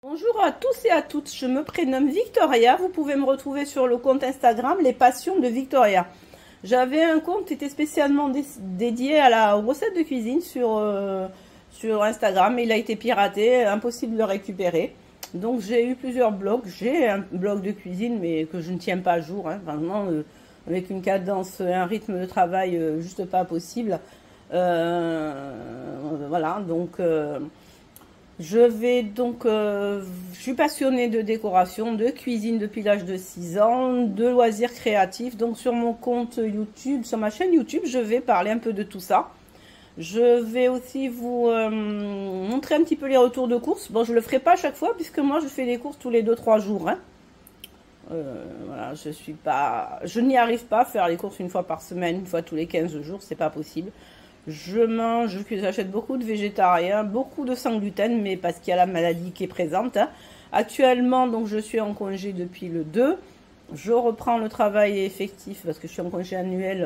Bonjour à tous et à toutes, je me prénomme Victoria, vous pouvez me retrouver sur le compte Instagram Les Passions de Victoria. J'avais un compte qui était spécialement dédié aux recettes de cuisine sur Instagram, mais il a été piraté, impossible de le récupérer. Donc j'ai eu plusieurs blogs, j'ai un blog de cuisine mais que je ne tiens pas à jour, hein, vraiment avec une cadence, un rythme de travail juste pas possible. Voilà, donc... je suis passionnée de décoration, de cuisine depuis l'âge de 6 ans, de loisirs créatifs. Donc sur mon compte YouTube, sur ma chaîne YouTube, je vais parler un peu de tout ça. Je vais aussi vous montrer un petit peu les retours de courses. Bon, je le ferai pas à chaque fois puisque moi je fais des courses tous les 2-3 jours. Hein. Voilà, je n'y arrive pas à faire les courses une fois par semaine, une fois tous les 15 jours, c'est pas possible. J'achète beaucoup de végétariens, beaucoup de sans gluten, mais parce qu'il y a la maladie qui est présente. Hein. Actuellement, donc je suis en congé depuis le 2. Je reprends le travail effectif parce que je suis en congé annuel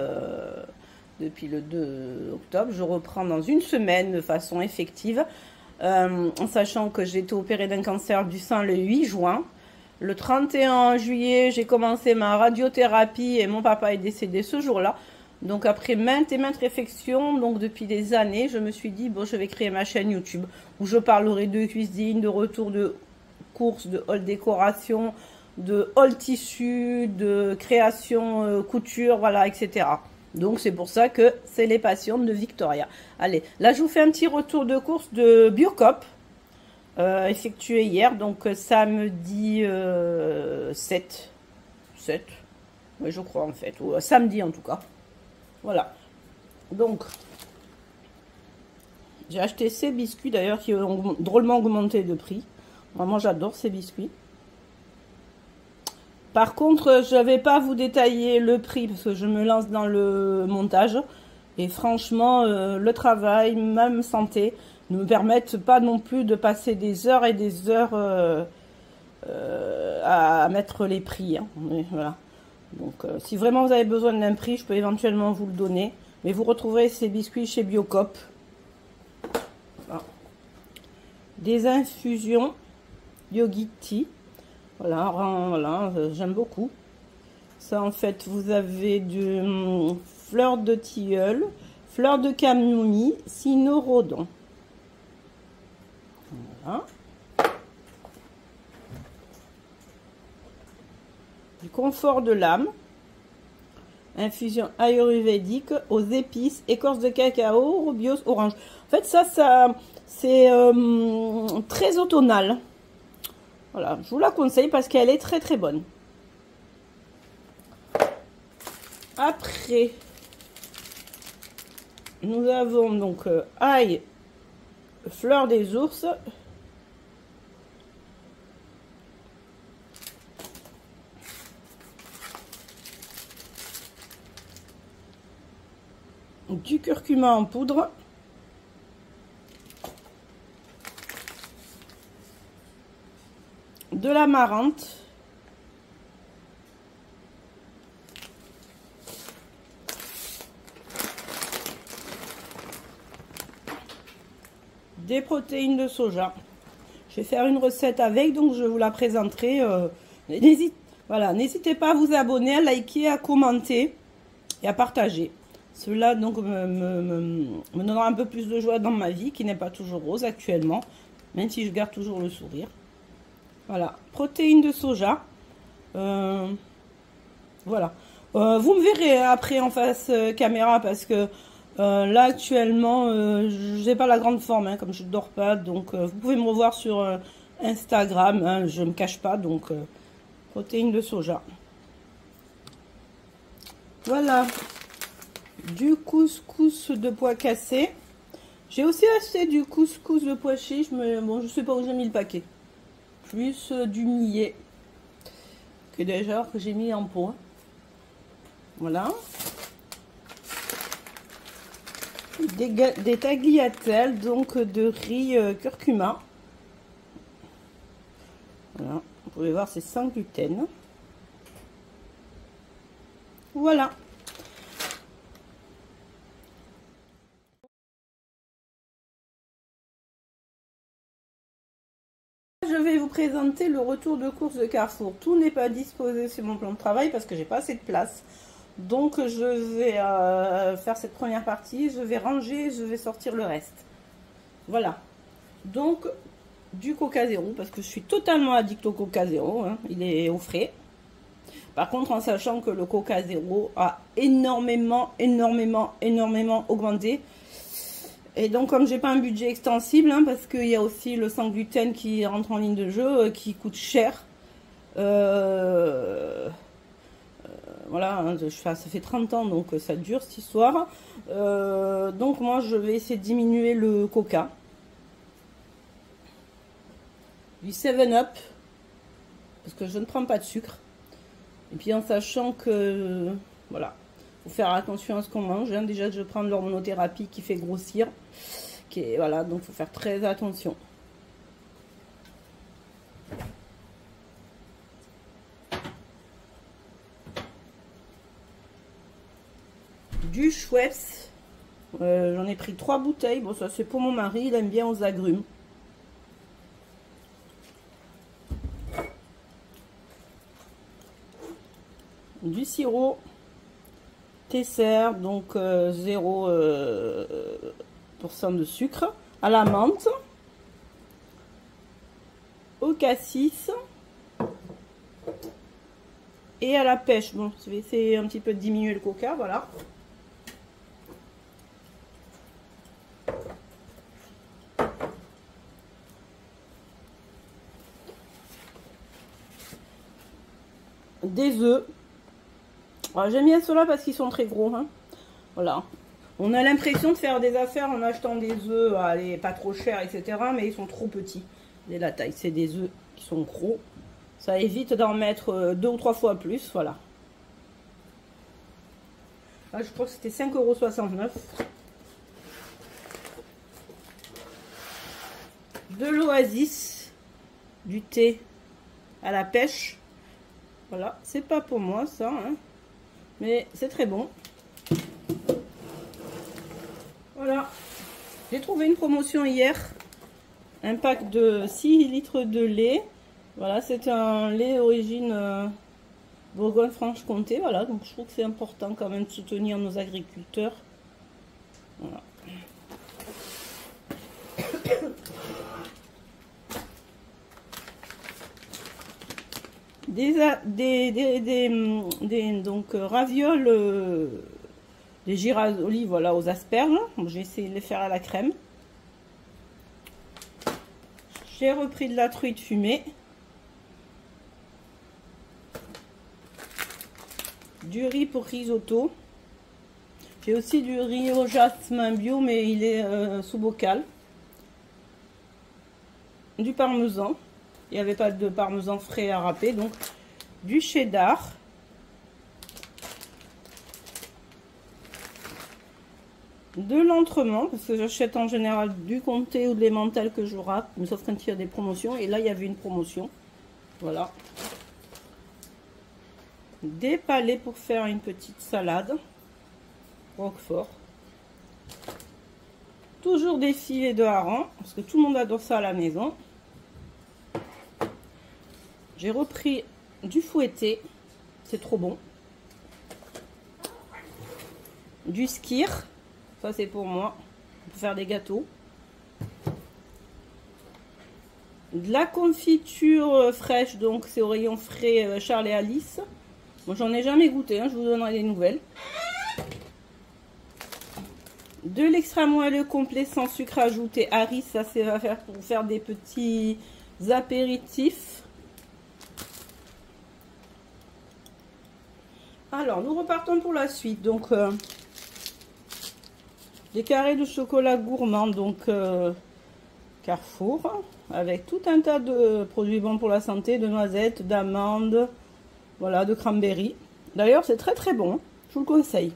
depuis le 2 octobre. Je reprends dans une semaine de façon effective, en sachant que j'ai été opérée d'un cancer du sein le 8 juin. Le 31 juillet, j'ai commencé ma radiothérapie et mon papa est décédé ce jour-là. Donc après maintes et maintes réflexions, donc depuis des années, je me suis dit, bon, je vais créer ma chaîne YouTube où je parlerai de cuisine, de retour de courses, de haul décoration, de haul tissu, de création couture, voilà, etc. Donc c'est pour ça que c'est les passions de Victoria. Allez, là je vous fais un petit retour de course de Biocop, effectué hier, donc samedi 7, oui je crois en fait, ou samedi en tout cas. Voilà, donc j'ai acheté ces biscuits d'ailleurs qui ont drôlement augmenté de prix. Vraiment j'adore ces biscuits. Par contre je ne vais pas vous détailler le prix parce que je me lance dans le montage. Et franchement le travail, même santé, ne me permettent pas non plus de passer des heures et des heures à mettre les prix. Hein. Mais, voilà. Donc, si vraiment vous avez besoin d'un prix, je peux éventuellement vous le donner. Mais vous retrouverez ces biscuits chez Biocop. Voilà. Des infusions Yogi Tea. Voilà, voilà j'aime beaucoup. Ça, en fait, vous avez du fleur de tilleul, fleur de camomille, cynorrhodon. Voilà. Du confort de l'âme, infusion ayurvédique aux épices, écorce de cacao, rubios, orange. En fait, ça c'est très automnal. Voilà, je vous la conseille parce qu'elle est très très bonne. Après, nous avons donc ail, fleur des ours. Du curcuma en poudre, de l'amarante, des protéines de soja. Je vais faire une recette avec, donc je vous la présenterai. N'hésitez pas à vous abonner, à liker, à commenter et à partager. Cela donc me donnera un peu plus de joie dans ma vie, qui n'est pas toujours rose actuellement, même si je garde toujours le sourire. Voilà, protéines de soja. Voilà. Vous me verrez après en face caméra parce que là actuellement, j'ai pas la grande forme, hein, comme je ne dors pas. Donc vous pouvez me revoir sur Instagram, hein, je me cache pas. Donc protéines de soja. Voilà. Du couscous de pois cassé. J'ai aussi acheté du couscous de pois chiches, mais bon, je sais pas où j'ai mis le paquet. Plus du millet que j'ai mis en pot. Voilà. Des tagliatelles, donc de riz curcuma. Voilà. Vous pouvez voir, c'est sans gluten. Voilà. Je vais vous vous présenter le retour de course de Carrefour. Tout n'est pas disposé sur mon plan de travail parce que j'ai pas assez de place. Donc je vais faire cette première partie, je vais ranger, je vais sortir le reste. Voilà. Donc du Coca Zéro, parce que je suis totalement addict au Coca Zéro, hein. Il est au frais. Par contre, en sachant que le Coca Zéro a énormément augmenté. Et donc, comme j'ai pas un budget extensible, hein, parce qu'il y a aussi le sans gluten qui rentre en ligne de jeu, qui coûte cher. Voilà, hein, ça fait 30 ans, donc ça dure cette histoire. Donc, moi, je vais essayer de diminuer le Coca. Du 7-Up, parce que je ne prends pas de sucre. Et puis, en sachant que, voilà, faut faire attention à ce qu'on mange. Hein. Déjà, je prends de l'hormonothérapie qui fait grossir. Voilà, donc il faut faire très attention. Du Schweppes. J'en ai pris 3 bouteilles. Bon, ça c'est pour mon mari, il aime bien aux agrumes. Du sirop Tesser, donc 0% de sucre, à la menthe, au cassis et à la pêche. Bon, je vais essayer un petit peu de diminuer le coca, voilà. Des œufs. J'aime bien ceux-là parce qu'ils sont très gros. Hein. Voilà. On a l'impression de faire des affaires en achetant des œufs, allez, pas trop chers, etc. Mais ils sont trop petits. Et la taille, c'est des œufs qui sont gros. Ça évite d'en mettre 2 ou 3 fois plus. Voilà. Là, je crois que c'était 5,69 €. De l'Oasis. Du thé à la pêche. Voilà. C'est pas pour moi, ça. Hein. Mais c'est très bon. Voilà. J'ai trouvé une promotion hier. Un pack de 6 litres de lait. Voilà, c'est un lait d'origine Bourgogne-Franche-Comté. Voilà, donc je trouve que c'est important quand même de soutenir nos agriculteurs. Voilà. Donc ravioles, des girasoli, voilà, aux asperges. J'ai essayé de les faire à la crème. J'ai repris de la truite fumée. Du riz pour risotto. J'ai aussi du riz au jasmin bio, mais il est sous bocal. Du parmesan. Il n'y avait pas de parmesan frais à râper, donc du cheddar. De l'entremont, parce que j'achète en général du comté ou de l'emmental que je râpe, mais sauf quand il y a des promotions. Et là, il y avait une promotion. Voilà. Des palets pour faire une petite salade. Roquefort. Toujours des filets de hareng, parce que tout le monde adore ça à la maison. J'ai repris du fouetté, c'est trop bon. Du skyr, ça c'est pour moi, pour faire des gâteaux. De la confiture fraîche, donc c'est au rayon frais Charles et Alice. Moi j'en ai jamais goûté, hein, je vous donnerai des nouvelles. De l'extra moelleux complet sans sucre ajouté Harris, ça c'est va faire pour faire des petits apéritifs. Alors, nous repartons pour la suite. Donc, des carrés de chocolat gourmand, donc Carrefour, avec tout un tas de produits bons pour la santé, de noisettes, d'amandes, voilà, de cranberry. D'ailleurs, c'est très très bon, je vous le conseille.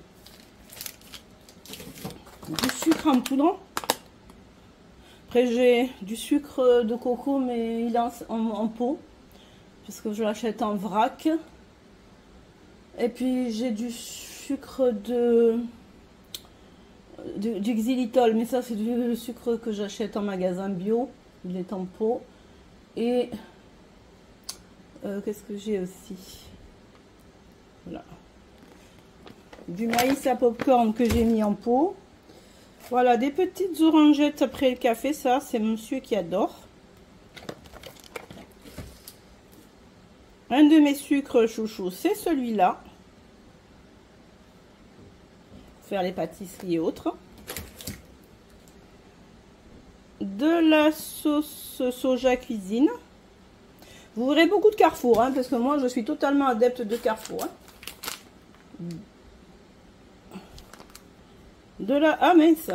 Du sucre en poudre. Après, j'ai du sucre de coco, mais il est en pot, parce que je l'achète en vrac. Et puis j'ai du sucre du xylitol, mais ça c'est du sucre que j'achète en magasin bio, il est en pot. Et Qu'est-ce que j'ai aussi? Voilà. Du maïs à popcorn que j'ai mis en pot. Voilà, des petites orangettes après le café. Ça, c'est monsieur qui adore. Un de mes sucres chouchous, c'est celui-là. Pour faire les pâtisseries et autres. De la sauce soja cuisine. Vous verrez beaucoup de Carrefour, hein, parce que moi, je suis totalement adepte de Carrefour. Hein. De la... Ah mince.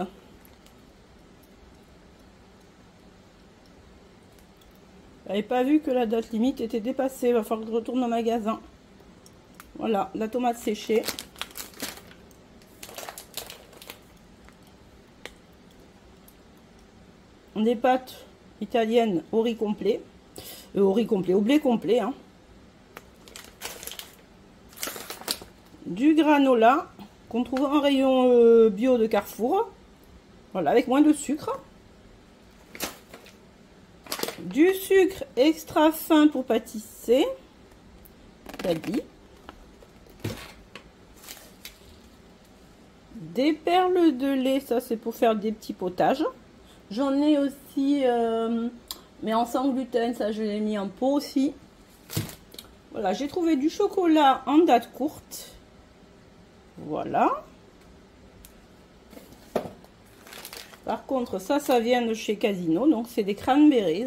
J'avais pas vu que la date limite était dépassée. Il va falloir que je retourne au magasin. Voilà, la tomate séchée. Des pâtes italiennes au riz complet. Au blé complet. Hein. Du granola qu'on trouve en rayon bio de Carrefour. Voilà, avec moins de sucre. Du sucre extra fin pour pâtisser. Daddy. Des perles de lait, ça c'est pour faire des petits potages. J'en ai aussi, mais en sans gluten, ça je l'ai mis en pot aussi. Voilà, j'ai trouvé du chocolat en date courte. Voilà. Par contre, ça vient de chez Casino, donc c'est des cranberries.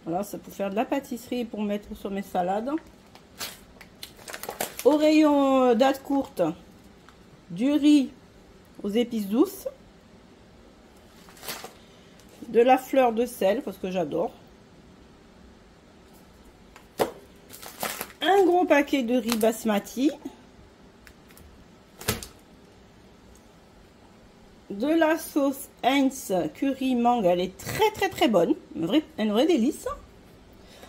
Voilà, c'est pour faire de la pâtisserie, pour mettre sur mes salades. Au rayon date courte, du riz aux épices douces. De la fleur de sel, parce que j'adore. Un gros paquet de riz basmati. De la sauce Heinz curry mangue, elle est très bonne, un vrai délice.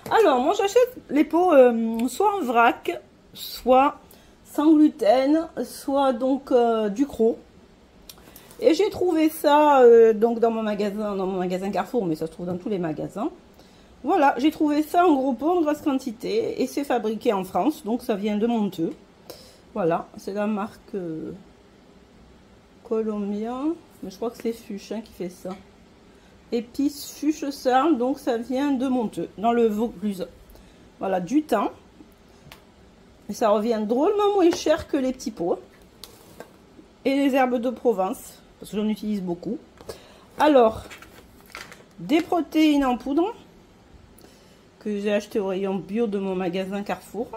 Alors moi j'achète les pots soit en vrac, soit sans gluten, soit donc du croc. Et j'ai trouvé ça donc dans mon magasin Carrefour, mais ça se trouve dans tous les magasins. Voilà, j'ai trouvé ça en gros pot en grosse quantité et c'est fabriqué en France, donc ça vient de Monteux. Voilà, c'est la marque Colombien, mais je crois que c'est Fuchs hein, qui fait ça. Épices Fuchs ça, donc ça vient de Monteux, dans le Vaucluse. Voilà, du thym. Et ça revient drôlement moins cher que les petits pots. Et les herbes de Provence, parce que j'en utilise beaucoup. Alors, des protéines en poudre, que j'ai acheté au rayon bio de mon magasin Carrefour.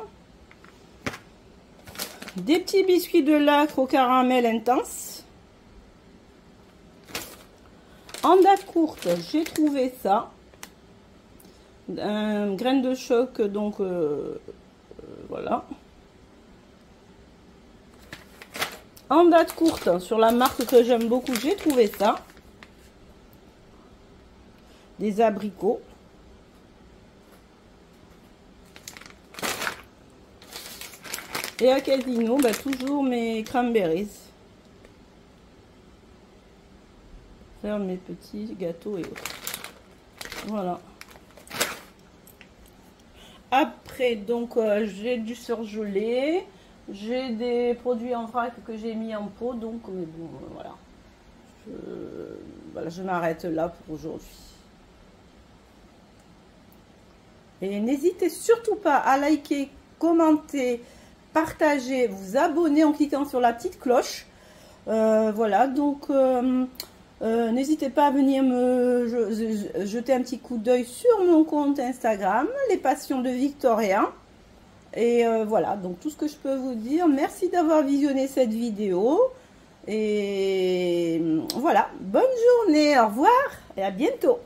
Des petits biscuits de lacre au caramel intense. En date courte, j'ai trouvé ça. Un grain de choc, donc voilà. En date courte, sur la marque que j'aime beaucoup, j'ai trouvé ça. Des abricots. Et à Casino, bah, toujours mes cranberries. Faire mes petits gâteaux et autres. Voilà. Après, donc, j'ai du surgelé. J'ai des produits en vrac que j'ai mis en pot. Donc, bon, voilà. Je m'arrête là pour aujourd'hui. Et n'hésitez surtout pas à liker, commenter, partager, vous abonner en cliquant sur la petite cloche. Voilà, donc n'hésitez pas à venir me jeter un petit coup d'œil sur mon compte Instagram, Les Passions de Victoria. Et voilà, donc tout ce que je peux vous dire, merci d'avoir visionné cette vidéo. Et voilà, bonne journée, au revoir et à bientôt.